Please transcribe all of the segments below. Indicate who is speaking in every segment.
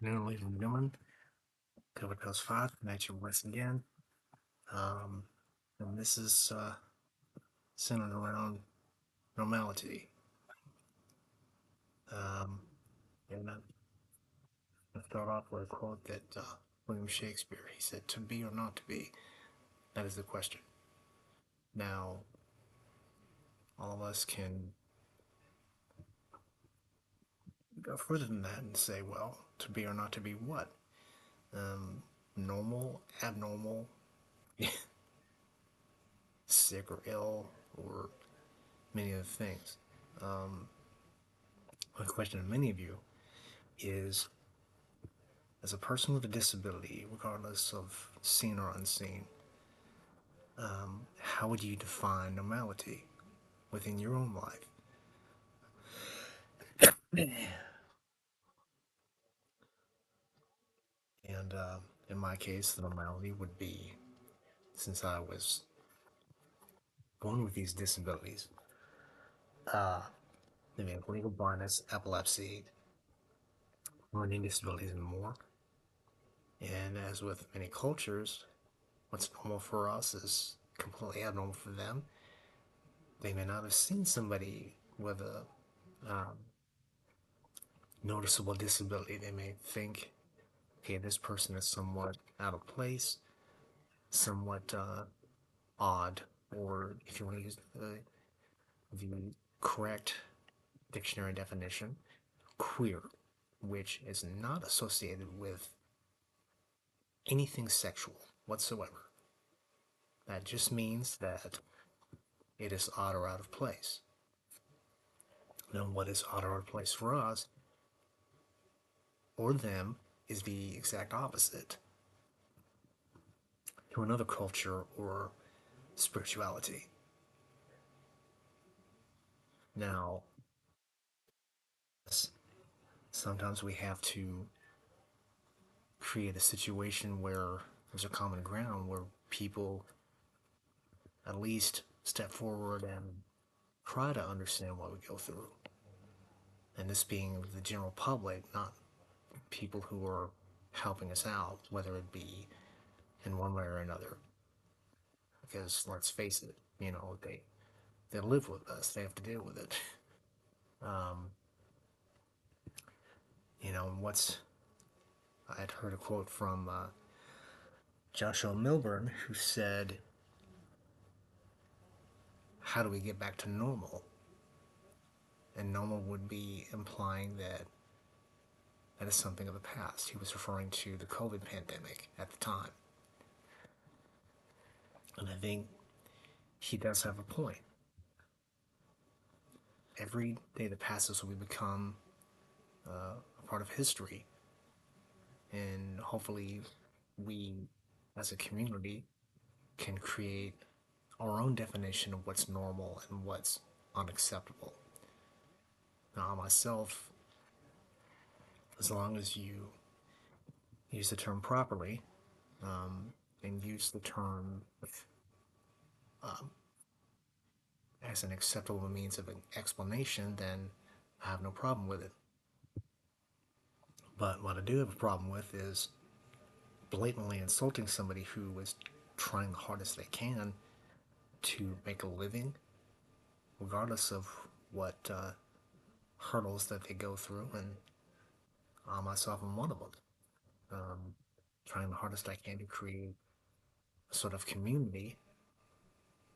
Speaker 1: Afternoon, ladies and gentlemen. Cover Coast 5, at you once again. Um, and this is centered around normality. Um, and I'm going to start off with a quote that William Shakespeare, he said, "To be or not to be, that is the question." Now, all of us can go further than that and say, well, to be or not to be what? Um, Normal, abnormal, sick or ill, or many other things. Um, the question of many of you is, as a person with a disability, regardless of seen or unseen, how would you define normality within your own life? And in my case, the normality would be, since I was born with these disabilities, uh, living legal blindness, epilepsy, learning disabilities, and more. And as with many cultures, what's normal for us is completely abnormal for them. They may not have seen somebody with a um, noticeable disability. They may think, okay, this person is somewhat out of place, somewhat odd, or if you want to use the correct dictionary definition, queer, which is not associated with anything sexual whatsoever. That just means that it is odd or out of place. Now, what is odd or out of place for us or them is the exact opposite to another culture or spirituality. Now, sometimes we have to create a situation where there's a common ground where people at least step forward and try to understand what we go through. And this being the general public, not people who are helping us out, whether it be in one way or another. Because let's face it, they live with us, they have to deal with it. Um, what's I'd heard a quote from Joshua Milburn who said, "How do we get back to normal?" And normal would be implying that that is something of the past. He was referring to the COVID pandemic at the time. And I think he does have a point. Every day that passes, we become a part of history. And hopefully, we as a community can create our own definition of what's normal and what's unacceptable. Now, myself, as long as you use the term properly and use the term as an acceptable means of an explanation, then I have no problem with it. But what I do have a problem with is blatantly insulting somebody who is trying the hardest they can to make a living, regardless of what hurdles that they go through. And I myself am one of them. Um, Trying the hardest I can to create a sort of community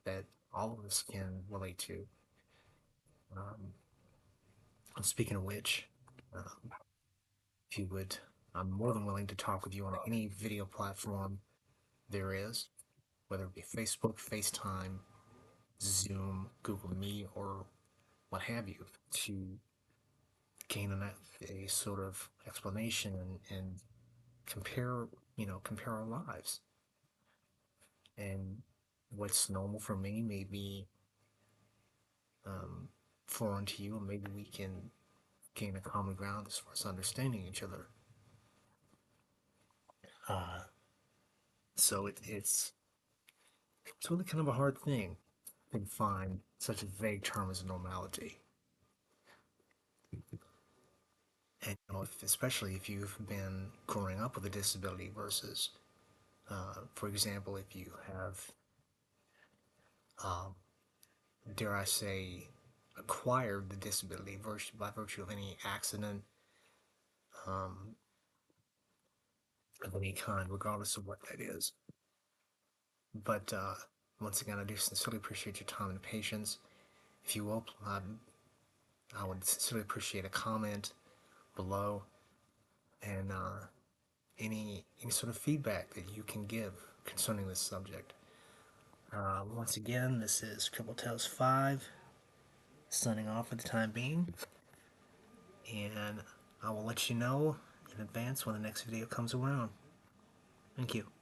Speaker 1: that all of us can relate to. Um, and speaking of which, if you would, I'm more than willing to talk with you on any video platform there is, whether it be Facebook, FaceTime, Zoom, Google Meet, or what have you, to gain a sort of explanation and compare, compare our lives. And what's normal for me may be um, foreign to you, and maybe we can gain a common ground as far as understanding each other. Uh, so it's really kind of a hard thing to find such a vague term as normality. And especially if you've been growing up with a disability versus, for example, if you have, um, dare I say, acquired the disability by virtue of any accident, um, of any kind, regardless of what that is. But once again, I do sincerely appreciate your time and patience. If you will, I would sincerely appreciate a comment below, and any sort of feedback that you can give concerning this subject. Once again, this is Triple Tails 5 signing off for the time being, and I will let you know in advance when the next video comes around. Thank you.